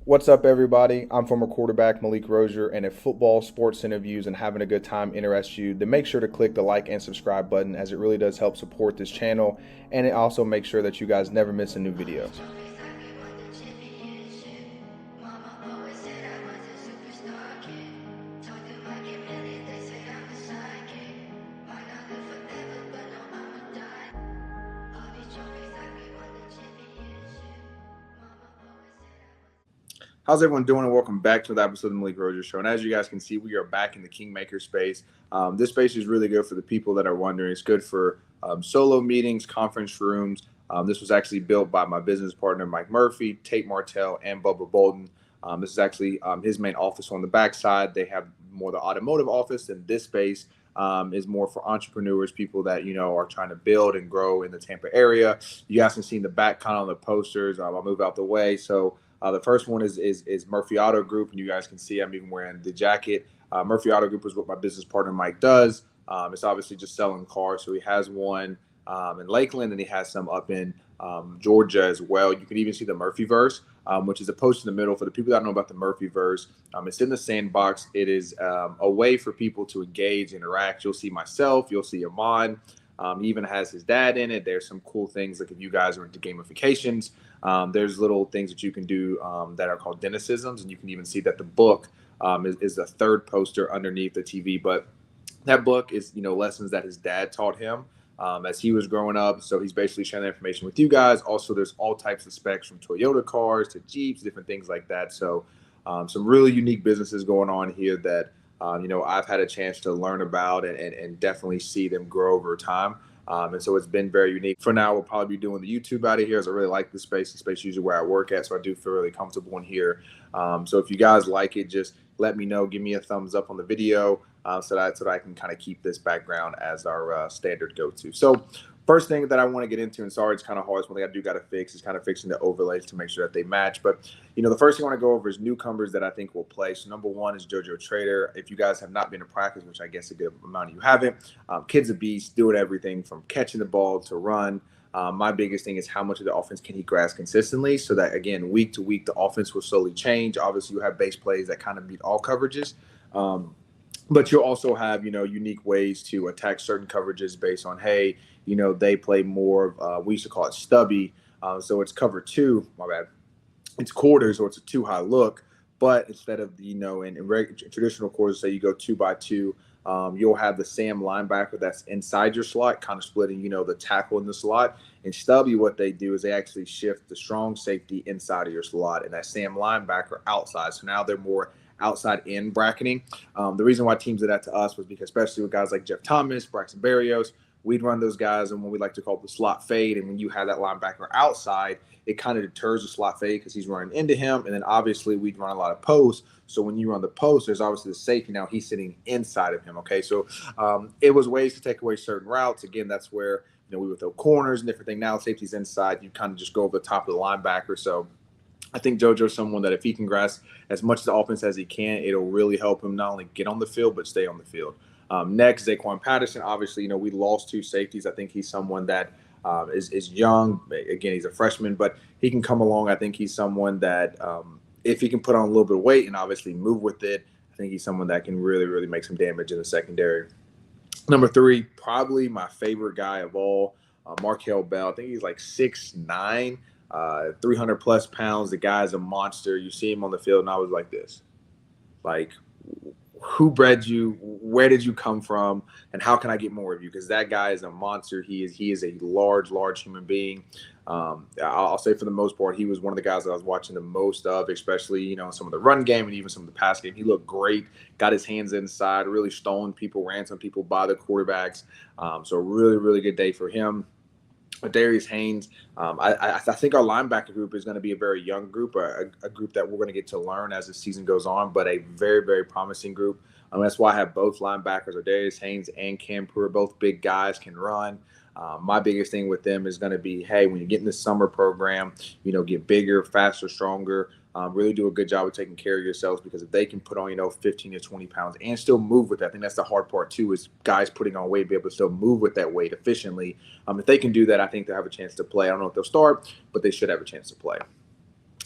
What's up, everybody? I'm former quarterback Malik Rosier, and if football, sports interviews, and having a good time interests you, then make sure to click the like and subscribe button, as it really does help support this channel, and it also makes sure that you guys never miss a new video. How's everyone doing? And welcome back to the episode of the Malik Rosier Show. And as you guys can see, we are back in the Kingmaker space. This space is really good for the people that are wondering. It's good for solo meetings, conference rooms. This was actually built by my business partner, Mike Murphy, Tate Martell, and Bubba Bolden. This is actually his main office on the backside. They have more the automotive office, and this space is more for entrepreneurs, people that, are trying to build and grow in the Tampa area. You guys can see in the back kind of on the posters. I'll move out the way. So the first one is Murphy Auto Group, and you guys can see I'm even wearing the jacket. Murphy Auto Group is what my business partner Mike does. It's obviously just selling cars, so he has one in Lakeland, and he has some up in Georgia as well. You can even see the Murphyverse, which is a post in the middle. For the people that don't know about the Murphyverse, it's in the sandbox. It is a way for people to engage, interact. You'll see myself. You'll see Amon. He even has his dad in it. There's some cool things, like if you guys are into gamifications, there's little things that you can do that are called Dennisisms, and you can even see that the book is the third poster underneath the TV. But that book is, lessons that his dad taught him as he was growing up. So he's basically sharing that information with you guys. Also, there's all types of specs from Toyota cars to Jeeps, different things like that. So some really unique businesses going on here that I've had a chance to learn about and definitely see them grow over time. And so it's been very unique. For now, we'll probably be doing the YouTube out of here, as I really like the space. The space usually where I work at, so I do feel really comfortable in here. So if you guys like it, just let me know. Give me a thumbs up on the video so that I can kind of keep this background as our standard go-to. So first thing that I want to get into, and sorry, it's kind of hard. It's one thing I got to fix is kind of fixing the overlays to make sure that they match. But, the first thing I want to go over is newcomers that I think will play. So number one is JoJo Trader. If you guys have not been to practice, which I guess a good amount of you haven't, kid's a beast, doing everything from catching the ball to run. My biggest thing is how much of the offense can he grasp consistently, so that, again, week to week, the offense will slowly change. Obviously, you have base plays that kind of meet all coverages. But you'll also have, unique ways to attack certain coverages based on, hey, they play more of, we used to call it stubby. So it's cover two, my bad. It's quarters, or it's a too high look. But instead of, in traditional quarters, say you go 2x2, you'll have the Sam linebacker that's inside your slot, kind of splitting, the tackle in the slot. And stubby, what they do is they actually shift the strong safety inside of your slot, and that Sam linebacker outside. So now they're more outside in bracketing. The reason why teams did that to us was because, especially with guys like Jeff Thomas, Braxton Berrios, we'd run those guys in what we like to call the slot fade. And when you have that linebacker outside, it kind of deters the slot fade because he's running into him. And then obviously we'd run a lot of posts. So when you run the post, there's obviously the safety. Now he's sitting inside of him. Okay. So it was ways to take away certain routes. Again, that's where, we would throw corners and different things. Now safety's inside. You kind of just go over the top of the linebacker. So I think JoJo's someone that if he can grasp as much of the offense as he can, it'll really help him not only get on the field, but stay on the field. Next, Zaquan Patterson. Obviously, we lost two safeties. I think he's someone that is young. Again, he's a freshman, but he can come along. I think he's someone that if he can put on a little bit of weight and obviously move with it, I think he's someone that can really, really make some damage in the secondary. Number three, probably my favorite guy of all, Markel Bell. I think he's like 6'9", 300 plus pounds. The guy's a monster. You see him on the field, and I was like this, like, who bred you? Where did you come from? And how can I get more of you? Because that guy is a monster. He is a large human being. I'll say for the most part, he was one of the guys that I was watching the most of, especially, some of the run game and even some of the pass game. He looked great, got his hands inside, really stolen people, ran some people by the quarterbacks. So really, really good day for him. Darius Haynes, I think our linebacker group is going to be a very young group, a group that we're going to get to learn as the season goes on, but a very, very promising group. That's why I have both linebackers, Darius Haynes and Cam Brewer, both big guys, can run. My biggest thing with them is going to be, hey, when you get in the summer program, get bigger, faster, stronger. Really do a good job of taking care of yourselves, because if they can put on, 15 to 20 pounds and still move with that, I think that's the hard part too, is guys putting on weight, be able to still move with that weight efficiently. If they can do that, I think they'll have a chance to play. I don't know if they'll start, but they should have a chance to play.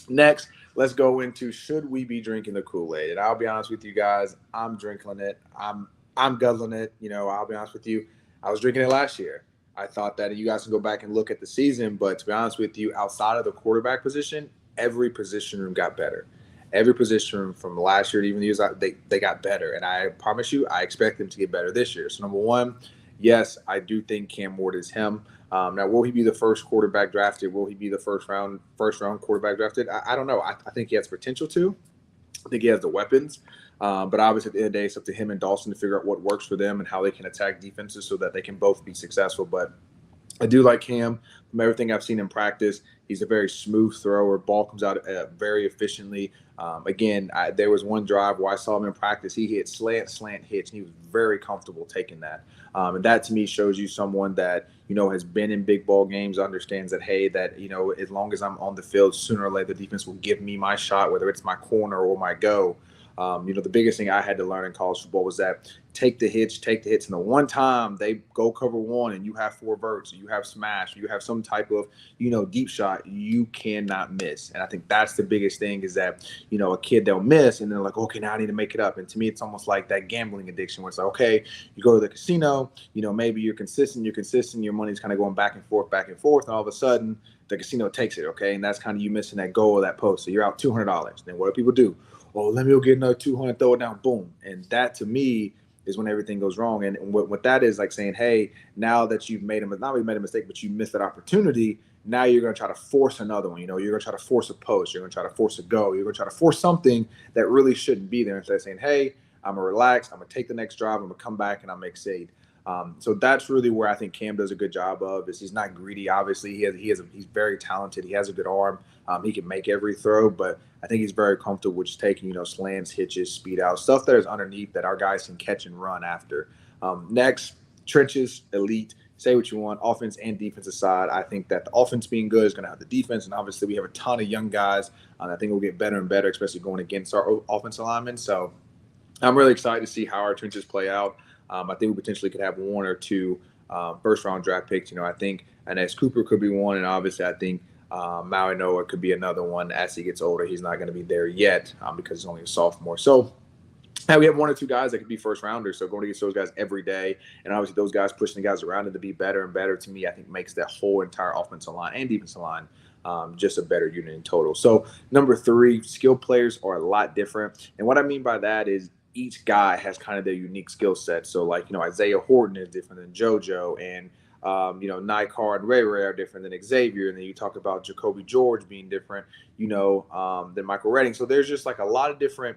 Next, let's go into, should we be drinking the Kool-Aid? And I'll be honest with you guys, I'm drinking it. I'm guzzling it. I'll be honest with you, I was drinking it last year. I thought that you guys can go back and look at the season, but to be honest with you, outside of the quarterback position, every position room got better. Every position room from last year to even the years, they got better. And I promise you, I expect them to get better this year. So number one, yes, I do think Cam Ward is him. Now, will he be the first quarterback drafted? Will he be the first round quarterback drafted? I don't know. I think he has potential to. I think he has the weapons. But obviously, at the end of the day, it's up to him and Dawson to figure out what works for them and how they can attack defenses so that they can both be successful. But I do like Cam. From everything I've seen in practice, he's a very smooth thrower. Ball comes out very efficiently. There was one drive where I saw him in practice. He hit slant hits, and he was very comfortable taking that. And that, to me, shows you someone that, has been in big ball games, understands that, hey, that, as long as I'm on the field, sooner or later, the defense will give me my shot, whether it's my corner or my go. The biggest thing I had to learn in college football was that take the hits. And the one time they go cover one and you have 4 verts, you have smash, you have some type of, deep shot, you cannot miss. And I think that's the biggest thing is that, a kid, they'll miss and they're like, okay, now I need to make it up. And to me, it's almost like that gambling addiction where it's like, okay, you go to the casino, maybe you're consistent, your money's kind of going back and forth. And all of a sudden the casino takes it. Okay. And that's kind of you missing that goal or that post. So you're out $200. Then what do people do? Oh, let me go get another 200, throw it down, boom. And that, to me, is when everything goes wrong. And what that is like saying, hey, now that you've made not only made a mistake, but you missed that opportunity, now you're going to try to force another one. You're going to try to force a post. You're going to try to force a go. You're going to try to force something that really shouldn't be there instead of saying, hey, I'm going to relax. I'm going to take the next drive. I'm going to come back and I'll make shade. So that's really where I think Cam does a good job of is he's not greedy. Obviously, he's very talented. He has a good arm. He can make every throw, but I think he's very comfortable with just taking, slants, hitches, speed out, stuff that is underneath that our guys can catch and run after. Next, trenches, elite. Say what you want, offense and defensive side. I think that the offense being good is going to have the defense, and obviously we have a ton of young guys. I think we'll get better and better, especially going against our offensive linemen. So I'm really excited to see how our trenches play out. I think we potentially could have 1 or 2 first-round draft picks. I think Anez Cooper could be one, and obviously I think Maui Noah could be another one as he gets older. He's not going to be there yet because he's only a sophomore. So now we have 1 or 2 guys that could be first-rounders, so going against those guys every day, and obviously those guys pushing the guys around it to be better and better, to me, I think makes that whole entire offensive line and defensive line just a better unit in total. So number 3, skill players are a lot different, and what I mean by that is each guy has kind of their unique skill set. So like, Isaiah Horton is different than JoJo, and Nikar and Ray are different than Xavier. And then you talk about Jacoby George being different, than Michael Redding. So there's just like a lot of different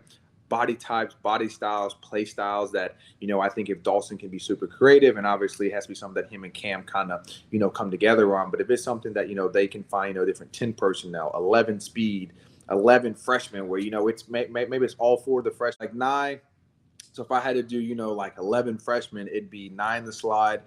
body types, body styles, play styles that, I think if Dawson can be super creative, and obviously it has to be something that him and Cam kind of, come together on. But if it's something that, they can find, different 10 personnel, 11 speed, 11 freshmen where, it's maybe it's all 4 of the freshmen, like 9. So if I had to do, like 11 freshmen, it'd be 9 the slide,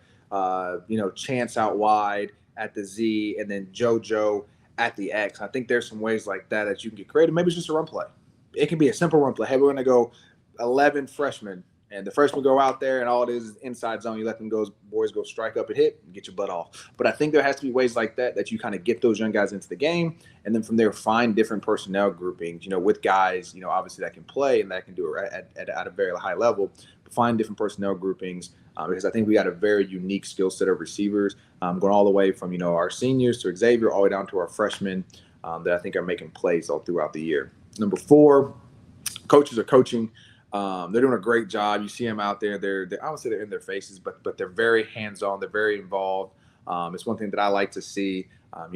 Chance out wide at the Z, and then JoJo at the X. I think there's some ways like that you can get creative. Maybe it's just a run play. It can be a simple run play. Hey, we're going to go 11 freshmen, and the freshmen go out there, and all it is inside zone. You let them boys go strike up and hit and get your butt off. But I think there has to be ways like that you kind of get those young guys into the game, and then from there find different personnel groupings, with guys, obviously that can play and that can do it at a very high level. But find different personnel groupings because I think we got a very unique skill set of receivers going all the way from, our seniors to Xavier all the way down to our freshmen that I think are making plays all throughout the year. Number 4, coaches are coaching. They're doing a great job. You see them out there. They're I don't say they're in their faces, but they're very hands-on. They're very involved. It's one thing that I like to see. I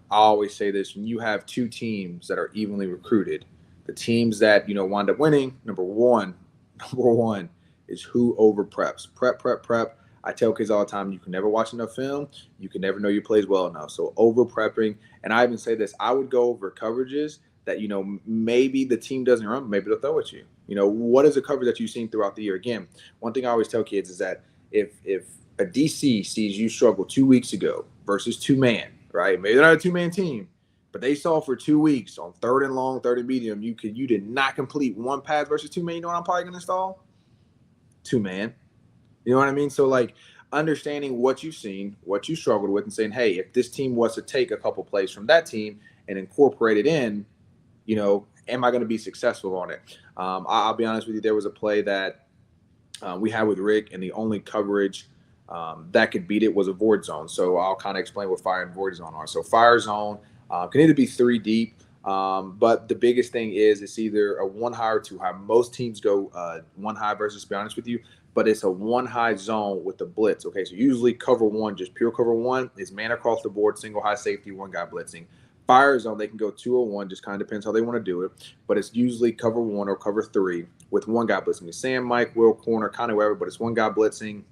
always say this: when you have 2 teams that are evenly recruited, the teams that wind up winning, number one is who over preps. Prep. I tell kids all the time: you can never watch enough film. You can never know your plays well enough. So over prepping, and I even say this: I would go over coverages that maybe the team doesn't run, maybe they'll throw at you. What is the coverage that you've seen throughout the year? Again, one thing I always tell kids is that if a DC sees you struggle 2 weeks ago versus 2-man, right? Maybe they're not a 2-man team, but they saw for 2 weeks on 3rd and long, 3rd and medium, you did not complete 1 pass versus 2-man. You know what I'm probably going to install? 2-man. You know what I mean? So like understanding what you've seen, what you struggled with, and saying, hey, if this team was to take a couple plays from that team and incorporate it in, am I going to be successful on it? I'll be honest with you. There was a play that we had with Rick, and the only coverage that could beat it was a void zone. So I'll kind of explain what fire and void zone are. So fire zone can either be 3 deep, but the biggest thing is it's either a 1 high or 2 high. Most teams go 1 high versus, to be honest with you, but it's a 1 high zone with the blitz. Okay, so usually cover 1, just pure cover 1 is man across the board, single high safety, 1 guy blitzing. Fire zone, they can go 2 or 1, just kind of depends how they want to do it, but it's usually cover 1 or cover 3 with 1 guy blitzing. Sam, Mike, Will, corner, kind of wherever, but it's 1 guy blitzing,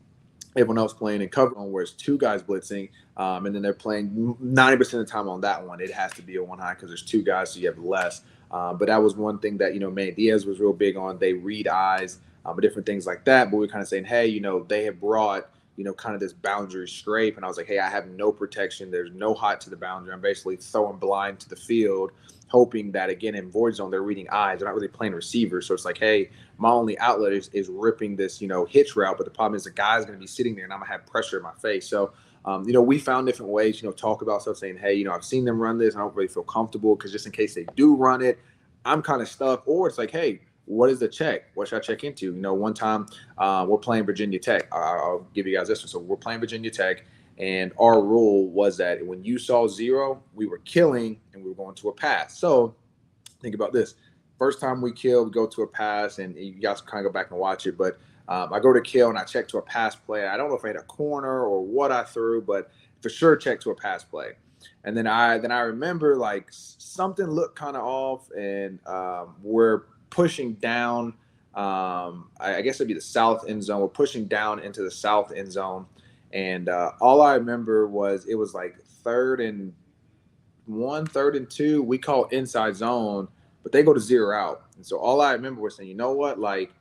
everyone else playing in cover on where it's 2 guys blitzing, and then they're playing 90% of the time on that one. It has to be a 1 high because there's 2 guys, so you have less. But that was one thing that, Manny Diaz was real big on. They read eyes, different things like that. But we were kind of saying, hey, they have brought, kind of this boundary scrape. And I was like, hey, I have no protection. There's no hot to the boundary. I'm basically throwing blind to the field, hoping that, again, in void zone, they're reading eyes. They're not really playing receiver. So it's like, hey, my only outlet is ripping this, hitch route. But the problem is the guy's going to be sitting there and I'm going to have pressure in my face. So, we found different ways, talk about stuff saying, hey, I've seen them run this. I don't really feel comfortable because just in case they do run it, I'm kind of stuck. Or it's like, hey, what is the check? What should I check into? One time we're playing Virginia Tech. I'll give you guys this one. So we're playing Virginia Tech, and our rule was that when you saw 0, we were killing and we were going to a pass. So think about this. First time we kill, we go to a pass, and you guys kind of go back and watch it. But I go to kill, and I check to a pass play. I don't know if I hit a corner or what I threw, but for sure check to a pass play. And then I remember like something looked kind of off, and we're pushing down. I guess it'd be the south end zone. We're pushing down into the south end zone, and all I remember was it was like 3rd and 1, 3rd and 2. We call inside zone, but they go to 0 out. And so all I remember was saying, you know what? Like,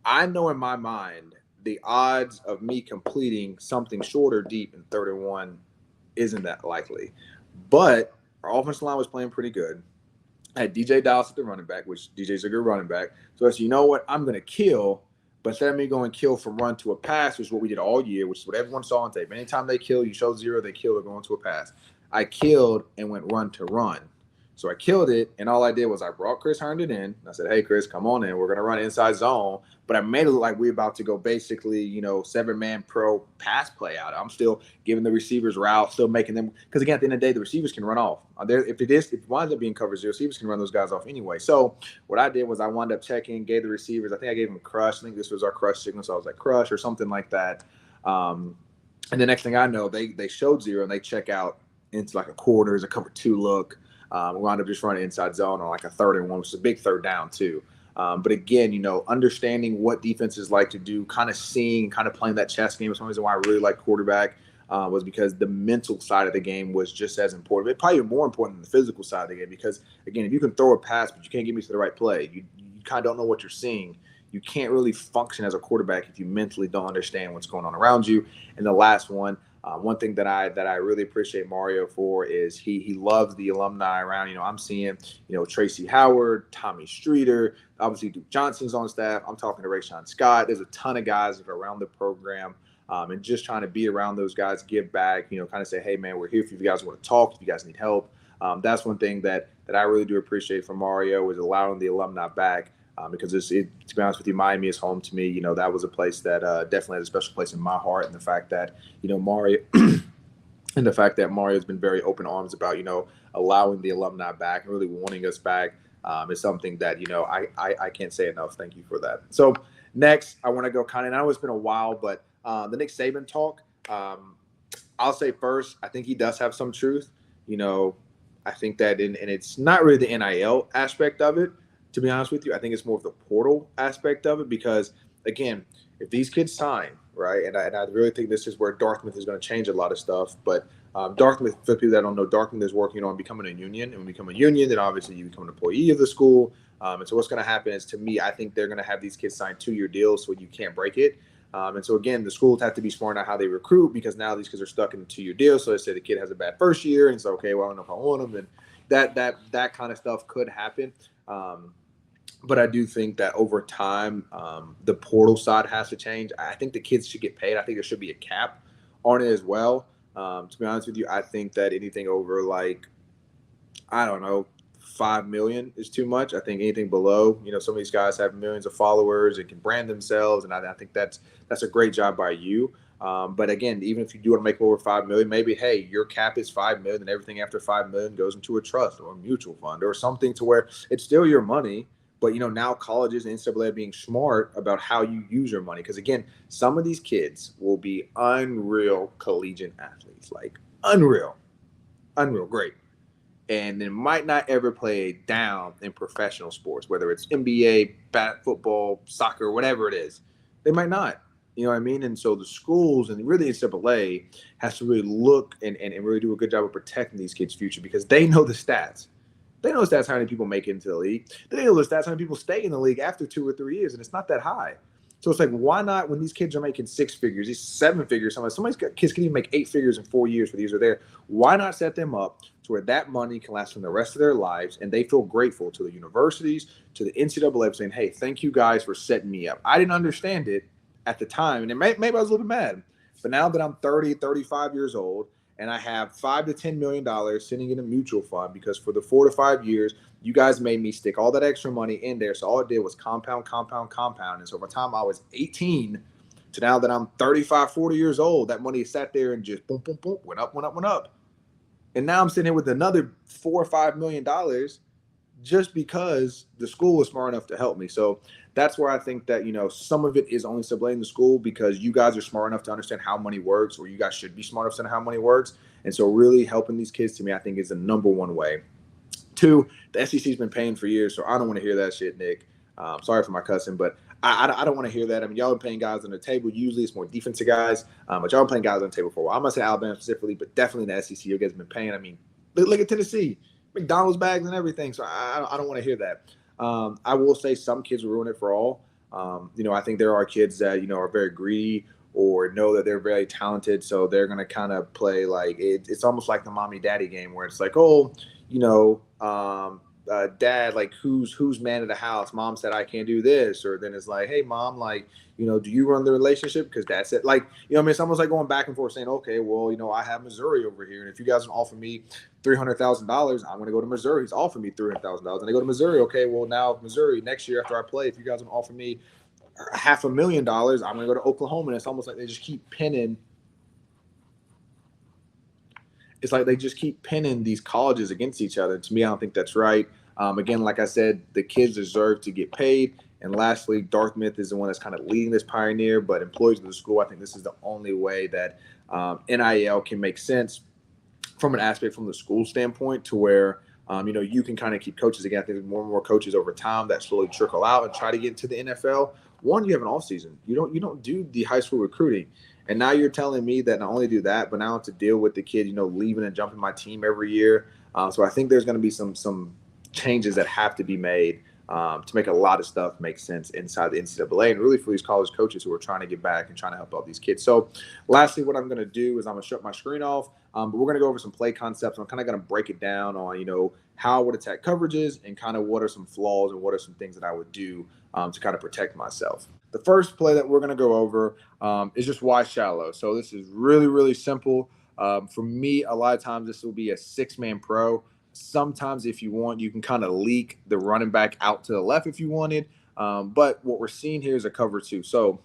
I know in my mind the odds of me completing something short or deep in 3rd and 1 isn't that likely. But our offensive line was playing pretty good. I had DJ Dallas at the running back, which DJ's a good running back. So I said, you know what? I'm going to kill. But instead of me going kill from run to a pass, which is what we did all year, which is what everyone saw on tape. Anytime they kill, you show 0, they kill, they're going to a pass. I killed and went run to run. So I killed it, and all I did was I brought Chris Herndon in. I said, hey, Chris, come on in. We're going to run inside zone. But I made it look like we're about to go basically, 7-man pro pass play out. I'm still giving the receivers routes, still making them – because, again, at the end of the day, the receivers can run off. If it winds up being cover 0, receivers can run those guys off anyway. So what I did was I wound up checking, gave the receivers – I think I gave them crush. I think this was our crush signal, so I was like crush or something like that. And the next thing I know, they showed 0, and they check out into like a quarter, a cover 2 look. We wound up just running inside zone on like a 3rd and 1, which is a big 3rd down too. But again, understanding what defenses like to do, kind of seeing, kind of playing that chess game. It's one reason why I really like quarterback was because the mental side of the game was just as important, but probably more important than the physical side of the game. Because again, if you can throw a pass, but you can't get me to the right play, you kind of don't know what you're seeing. You can't really function as a quarterback if you mentally don't understand what's going on around you. And the last one, one thing that I really appreciate Mario for is he loves the alumni around. I'm seeing, Tracy Howard, Tommy Streeter, obviously Duke Johnson's on staff. I'm talking to Rayshawn Scott. There's a ton of guys that are around the program, and just trying to be around those guys, give back, kind of say, hey, man, we're here if you guys want to talk, if you guys need help. That's one thing that I really do appreciate from Mario is allowing the alumni back. Because to be honest with you, Miami is home to me. That was a place that definitely has a special place in my heart. And the fact that, Mario and the fact that Mario has been very open arms about, allowing the alumni back and really wanting us back is something that, I can't say enough. Thank you for that. So next, I want to go kind of, I know it's been a while, but the Nick Saban talk, I'll say first, I think he does have some truth. I think that, and it's not really the NIL aspect of it. To be honest with you, I think it's more of the portal aspect of it because, again, if these kids sign, right, and I really think this is where Dartmouth is going to change a lot of stuff. But Dartmouth, for people that don't know, Dartmouth is working on becoming a union. And when you become a union, then obviously you become an employee of the school. And so what's going to happen is, to me, I think they're going to have these kids sign 2-year deals so you can't break it. And so, again, the schools have to be smart on how they recruit because now these kids are stuck in a 2-year deal. So they say the kid has a bad first year. And so, okay, well, I don't know if I want them. And that kind of stuff could happen. But I do think that over time, the portal side has to change. I think the kids should get paid. I think there should be a cap on it as well. To be honest with you, I think that anything over like, I don't know, 5 million is too much. I think anything below, some of these guys have millions of followers and can brand themselves, and I think that's a great job by you. But again, even if you do want to make over 5 million, maybe, hey, your cap is 5 million and everything after 5 million goes into a trust or a mutual fund or something to where it's still your money. But, now colleges and NCAA are being smart about how you use your money. Because, again, some of these kids will be unreal collegiate athletes, like unreal, great. And then might not ever play a down in professional sports, whether it's NBA, football, soccer, whatever it is. They might not. You know what I mean? And so the schools and really NCAA has to really look and really do a good job of protecting these kids' future, because they know the stats. They know the stats how many people make it into the league. They know the stats how many people stay in the league after 2 or 3 years, and it's not that high. So it's like, why not, when these kids are making 6 figures, these 7 figures, somebody's got kids can even make 8 figures in 4 years for these or there. Why not set them up to where that money can last them the rest of their lives, and they feel grateful to the universities, to the NCAA for saying, hey, thank you guys for setting me up. I didn't understand it at the time, and maybe I was a little bit mad. But now that I'm 30, 35 years old, and I have $5 to $10 million sitting in a mutual fund, because for the 4 to 5 years, you guys made me stick all that extra money in there. So all it did was compound. And so by the time I was 18 to now that I'm 35, 40 years old, that money sat there and just boom, boom, boom, went up. And now I'm sitting here with another $4 or $5 million just because the school was smart enough to help me. So that's where I think that, some of it is only to blame the school, because you guys are smart enough to understand how money works, or you guys should be smart enough to understand how money works. And so really helping these kids, to me, I think is the number one way. 2, the SEC's been paying for years, so I don't want to hear that shit, Nick. Sorry for my cussing, but I don't want to hear that. I mean, y'all been paying guys on the table. Usually it's more defensive guys, but y'all been playing guys on the table for a while. I'm not saying Alabama specifically, but definitely in the SEC, you guys have been paying. I mean, look at Tennessee. McDonald's bags and everything. So I don't want to hear that. I will say some kids will ruin it for all. I think there are kids that, are very greedy or know that they're very talented. So they're going to kind of play like it's almost like the mommy daddy game, where it's like, oh, dad, like who's man of the house? Mom said I can't do this. Or then it's like, hey, mom, like, do you run the relationship? Because dad said, like, it's almost like going back and forth saying, okay, well, I have Missouri over here. And if you guys can offer me $300,000, I'm going to go to Missouri. He's offered me $300,000. And I go to Missouri. Okay, well, now Missouri, next year after I play, if you guys can offer me $500,000, I'm going to go to Oklahoma. And it's almost like they just keep pinning. It's like they just keep pinning these colleges against each other. To me, I don't think that's right. Again, like I said, the kids deserve to get paid. And lastly, Dartmouth is the one that's kind of leading this pioneer, but employees of the school, I think this is the only way that NIL can make sense from an aspect from the school standpoint, to where, you can kind of keep coaches. Again, I think there's more and more coaches over time that slowly trickle out and try to get into the NFL. One, you have an off season. You don't do the high school recruiting. And now you're telling me that not only do that, but now I have to deal with the kid, leaving and jumping my team every year. So I think there's going to be some changes that have to be made to make a lot of stuff make sense inside the NCAA, and really for these college coaches who are trying to get back and trying to help out these kids. So lastly, what I'm going to do is I'm going to shut my screen off, but we're going to go over some play concepts. I'm kind of going to break it down on, how I would attack coverages and kind of what are some flaws and what are some things that I would do to kind of protect myself. The first play that we're going to go over is just why shallow. So this is really, really simple. For me, a lot of times this will be a 6-man pro. Sometimes if you want, you can kind of leak the running back out to the left if you wanted. But what we're seeing here is a cover 2. So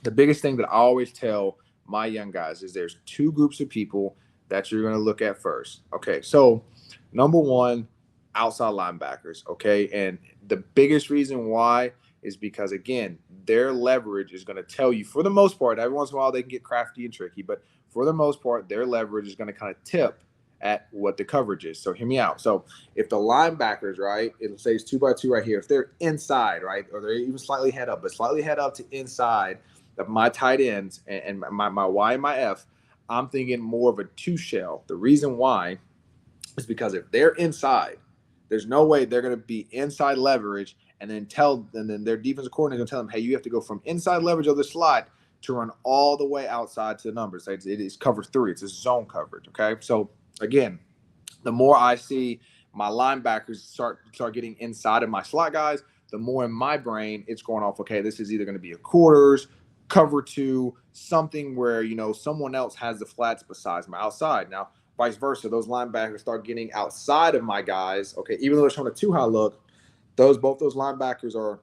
the biggest thing that I always tell my young guys is there's 2 groups of people that you're going to look at first. Okay, so number 1, outside linebackers. Okay, and the biggest reason why is because, again, their leverage is going to tell you, for the most part, every once in a while they can get crafty and tricky, but for the most part, their leverage is going to kind of tip at what the coverage is. So hear me out. So if the linebackers, right, it'll say it's 2x2 right here. If they're inside, right, or they're even slightly head up, but slightly head up to inside of my tight ends and my Y and my F, I'm thinking more of a 2 shell. The reason why is because if they're inside, there's no way they're going to be inside leverage and then their defensive coordinator is going to tell them, hey, you have to go from inside leverage of the slot to run all the way outside to the numbers. It is cover 3. It's a zone coverage. Okay, so again, the more I see my linebackers start getting inside of my slot guys, the more in my brain it's going off, okay, this is either going to be a quarters, cover 2, something where, someone else has the flats besides my outside. Now, vice versa. Those linebackers start getting outside of my guys. Okay, even though they're showing a too high look, both those linebackers are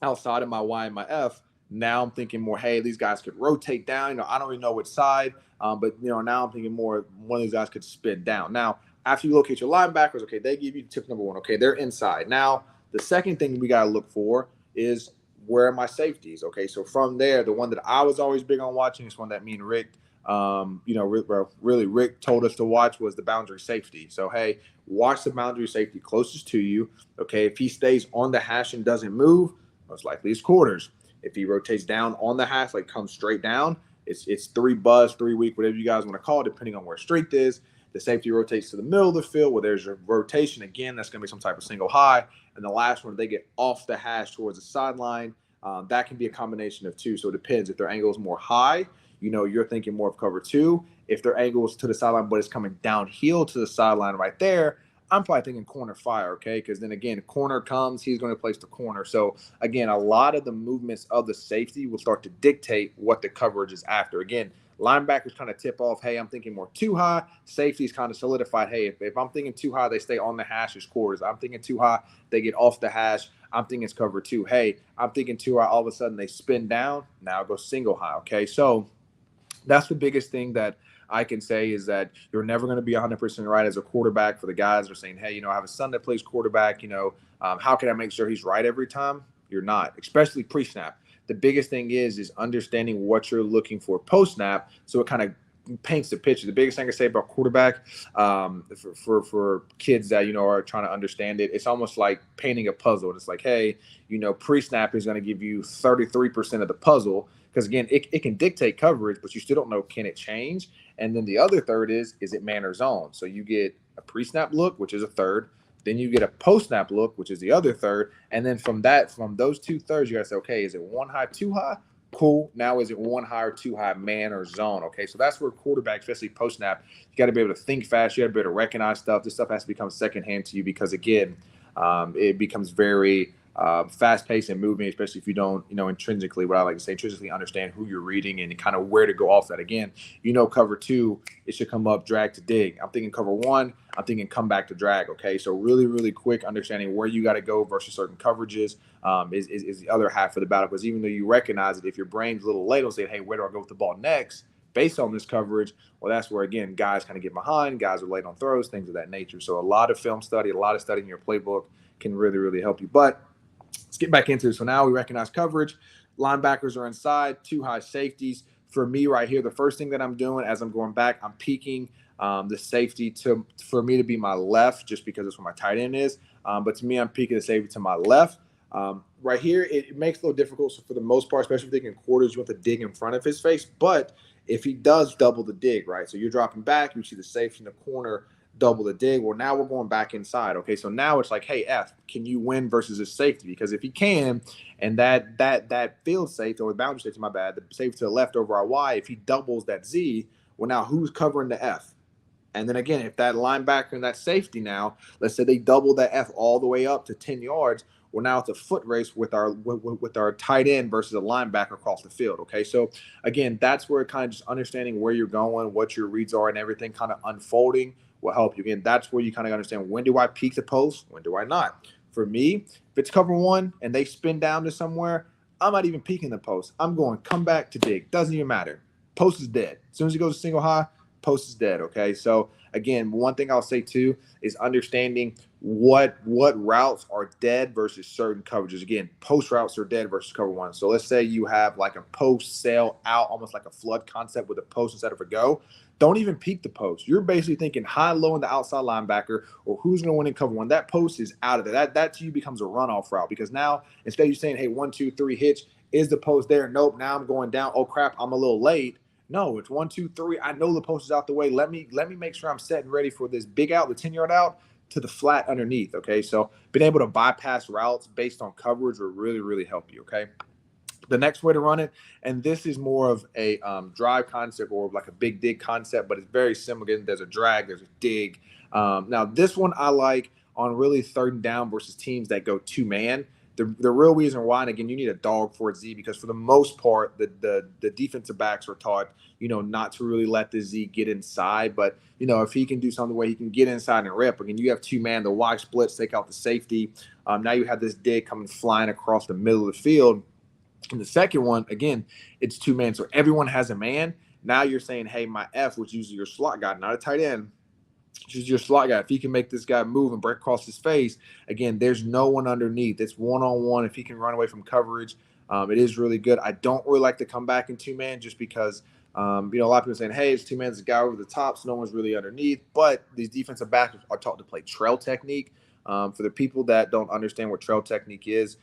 outside of my Y and my F. Now I'm thinking more, hey, these guys could rotate down. I don't even know which side, but now I'm thinking more one of these guys could spin down. Now, after you locate your linebackers, okay, they give you tip number one. Okay, they're inside. Now, the second thing we got to look for is where are my safeties? Okay, so from there, the one that I was always big on watching is one that me and Rick, Rick told us to watch was the boundary safety. So, hey, watch the boundary safety closest to you. Okay, if he stays on the hash and doesn't move, most likely it's quarters. If he rotates down on the hash, like comes straight down, it's 3 buzz, 3 week, whatever you guys want to call it, depending on where strength is. The safety rotates to the middle of the field where there's a rotation. Again, that's going to be some type of single high. And the last one, they get off the hash towards the sideline. That can be a combination of two. So it depends. If their angle is more high, you're thinking more of cover 2. If their angle is to the sideline, but it's coming downhill to the sideline right there, I'm probably thinking corner fire, okay? Because then again, the corner comes, he's going to place the corner. So again, a lot of the movements of the safety will start to dictate what the coverage is after. Again, linebackers kind of tip off, hey, I'm thinking more too high. Safety's kind of solidified, hey, if I'm thinking too high, they stay on the hash as quarters. I'm thinking too high, they get off the hash. I'm thinking it's cover 2. Hey, I'm thinking too high, all of a sudden they spin down. Now it goes single high, okay? So that's the biggest thing that I can say is that you're never going to be 100% right as a quarterback. For the guys who are saying, hey, I have a son that plays quarterback, how can I make sure he's right every time? You're not, especially pre-snap. The biggest thing is understanding what you're looking for post-snap, so it kind of paints the picture. The biggest thing I say about quarterback, for kids that are trying to understand it, it's almost like painting a puzzle. It's like, hey, pre-snap is going to give you 33% of the puzzle, because again, it can dictate coverage, but you still don't know, can it change? And then the other third is it man or zone? So you get a pre-snap look, which is a third. Then you get a post-snap look, which is the other third. And then from those 2 thirds, you got to say, okay, is it 1 high, 2 high? Cool. Now is it 1 high or 2 high, man or zone? Okay, so that's where quarterback, especially post-snap, you got to be able to think fast. You got to be able to recognize stuff. This stuff has to become secondhand to you because, again, it becomes very fast-paced and moving, especially if you don't, intrinsically, what I like to say, intrinsically understand who you're reading and kind of where to go off that. Again, cover 2, it should come up, drag to dig. I'm thinking cover 1, I'm thinking come back to drag, okay? So really, really quick understanding where you got to go versus certain coverages is the other half of the battle, because even though you recognize it, if your brain's a little late on saying, hey, where do I go with the ball next based on this coverage, well, that's where, again, guys kind of get behind, guys are late on throws, things of that nature. So a lot of film study, a lot of studying your playbook can really, really help you. But let's get back into it. So now we recognize coverage. Linebackers are inside, 2 high safeties. For me right here, the first thing that I'm doing as I'm going back, I'm peeking the safety for me to be my left, just because that's where my tight end is. But to me, I'm peeking the safety to my left. Right here, it makes it a little difficult. So for the most part, especially if thinking quarters, you want to dig in front of his face. But if he does double the dig, right? So you're dropping back, you see the safety in the corner, double the dig. Well, now we're going back inside. Okay, so now it's like, hey, F, can you win versus his safety? Because if he can, and that field safety, or the boundary safety, my bad, the safety to the left over our Y, if he doubles that Z, well, now who's covering the F? And then again, if that linebacker and that safety now, let's say they double that F all the way up to 10 yards, well, now it's a foot race with our tight end versus a linebacker across the field. Okay, so again, that's where kind of just understanding where you're going, what your reads are, and everything kind of unfolding will help you. Again, that's where you kind of understand, when do I peek the post, when do I not? For me, if it's cover 1 and they spin down to somewhere, I'm not even peeking the post. I'm going come back to dig. Doesn't even matter. Post is dead. As soon as he goes to single high, post is dead. Okay, so again, one thing I'll say too is understanding what routes are dead versus certain coverages. Again, post routes are dead versus cover 1. So let's say you have like a post sail out, almost like a flood concept with a post instead of a go. Don't even peek the post. You're basically thinking high, low in the outside linebacker, or who's going to win in cover 1. That post is out of there. That to you becomes a runoff route, because now instead of you saying, hey, 1, 2, 3 hitch, is the post there? Nope. Now I'm going down. Oh crap, I'm a little late. No, it's 1, 2, 3. I know the post is out the way. Let me make sure I'm set and ready for this big out, the 10-yard out, to the flat underneath. Okay, so being able to bypass routes based on coverage will really, really help you. Okay. The next way to run it, and this is more of a drive concept or like a big dig concept, but it's very similar. There's a drag, there's a dig. Now, this one I like on really 3rd and down versus teams that go 2-man. the real reason why, and again, you need a dog for a Z, because for the most part, the defensive backs are taught, not to really let the Z get inside. But, if he can do something where he can get inside and rip, again, you have two man, the wide splits, take out the safety. Now you have this dig coming flying across the middle of the field. And the second one, again, it's two man. So everyone has a man. Now you're saying, hey, my F, which is usually your slot guy, not a tight end, just your slot guy. If he can make this guy move and break across his face, again, there's no one underneath. It's one-on-one. If he can run away from coverage, it is really good. I don't really like to come back in two-man just because, a lot of people saying, hey, it's two-man, it's a guy over the top, so no one's really underneath. But these defensive backs are taught to play trail technique. For the people that don't understand what trail technique is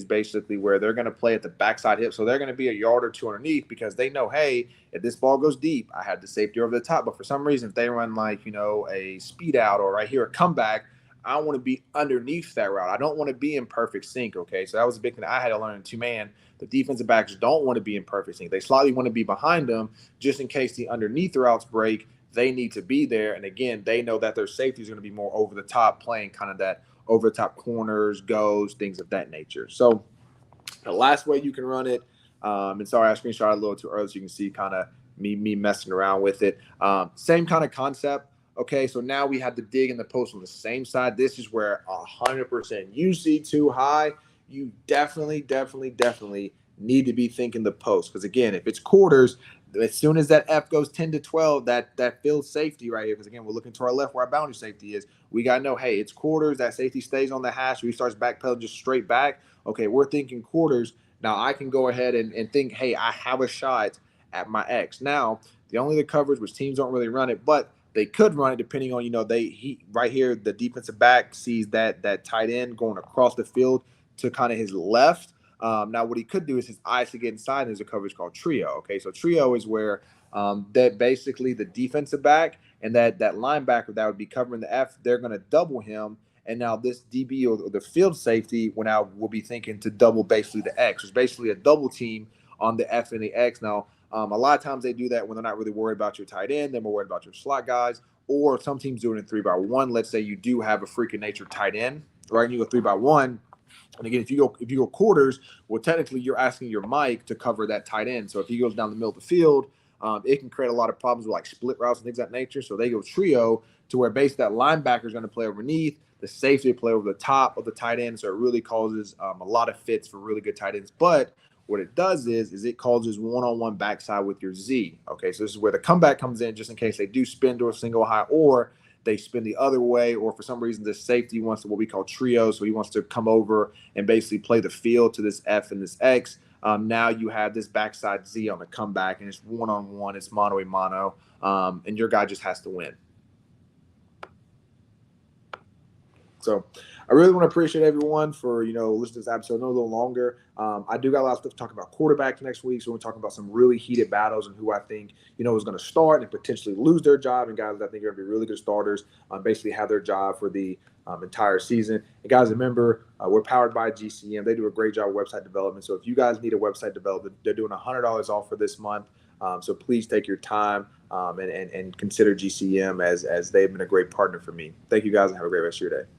basically where they're going to play at the backside hip. So they're going to be a yard or two underneath because they know, hey, if this ball goes deep, I have the safety over the top. But for some reason, if they run like, a speed out or right here, a comeback, I want to be underneath that route. I don't want to be in perfect sync, okay? So that was a big thing I had to learn in two-man. The defensive backs don't want to be in perfect sync. They slightly want to be behind them just in case the underneath routes break. They need to be there. And again, they know that their safety is going to be more over the top, playing kind of that over the top corners, goes, things of that nature. So the last way you can run it, and sorry, I screenshot a little too early so you can see kind of me messing around with it. Same kind of concept. Okay, so now we have the dig and the post on the same side. This is where 100% you see too high. You definitely need to be thinking the post. Because again, if it's quarters, as soon as that F goes 10 to 12, that field safety right here, because again, we're looking to our left where our boundary safety is. We got to know, hey, it's quarters. That safety stays on the hash. Or he starts backpedaling just straight back. Okay, we're thinking quarters. Now I can go ahead and think, hey, I have a shot at my X. Now, the only the coverage, which teams don't really run it, but they could run it depending on, right here, the defensive back sees that tight end going across the field to kind of his left. Now, what he could do is his eyes to get inside, and there's a coverage called trio. Okay, so trio is where that basically the defensive back and that linebacker that would be covering the F, they're going to double him. And now this DB or the field safety will be thinking to double basically the X. It's basically a double team on the F and the X. Now, a lot of times they do that when they're not really worried about your tight end. They're more worried about your slot guys. Or some teams do it in 3-by-1. Let's say you do have a freak of nature tight end, right? And you go 3-by-1. And again, if you go quarters, well, technically you're asking your Mike to cover that tight end. So if he goes down the middle of the field, it can create a lot of problems with like split routes and things of that nature. So they go trio to where basically that linebacker is going to play underneath, the safety play over the top of the tight end. So it really causes a lot of fits for really good tight ends. But what it does is it causes one-on-one backside with your Z. Okay, so this is where the comeback comes in just in case they do spin to a single high or they spin the other way, or for some reason this safety wants to what we call trio, so he wants to come over and basically play the field to this F and this X. Now you have this backside Z on the comeback, and it's one-on-one, it's mano-a-mano, and your guy just has to win. So I really want to appreciate everyone for, listening to this episode a little longer. I do got a lot of stuff to talk about quarterbacks next week. So we're talking about some really heated battles and who I think, is going to start and potentially lose their job, and guys that I think are going to be really good starters, basically have their job for the entire season. And guys, remember, we're powered by GCM. They do a great job with website development. So if you guys need a website development, they're doing $100 off for this month. So please take your time and consider GCM as they've been a great partner for me. Thank you guys and have a great rest of your day.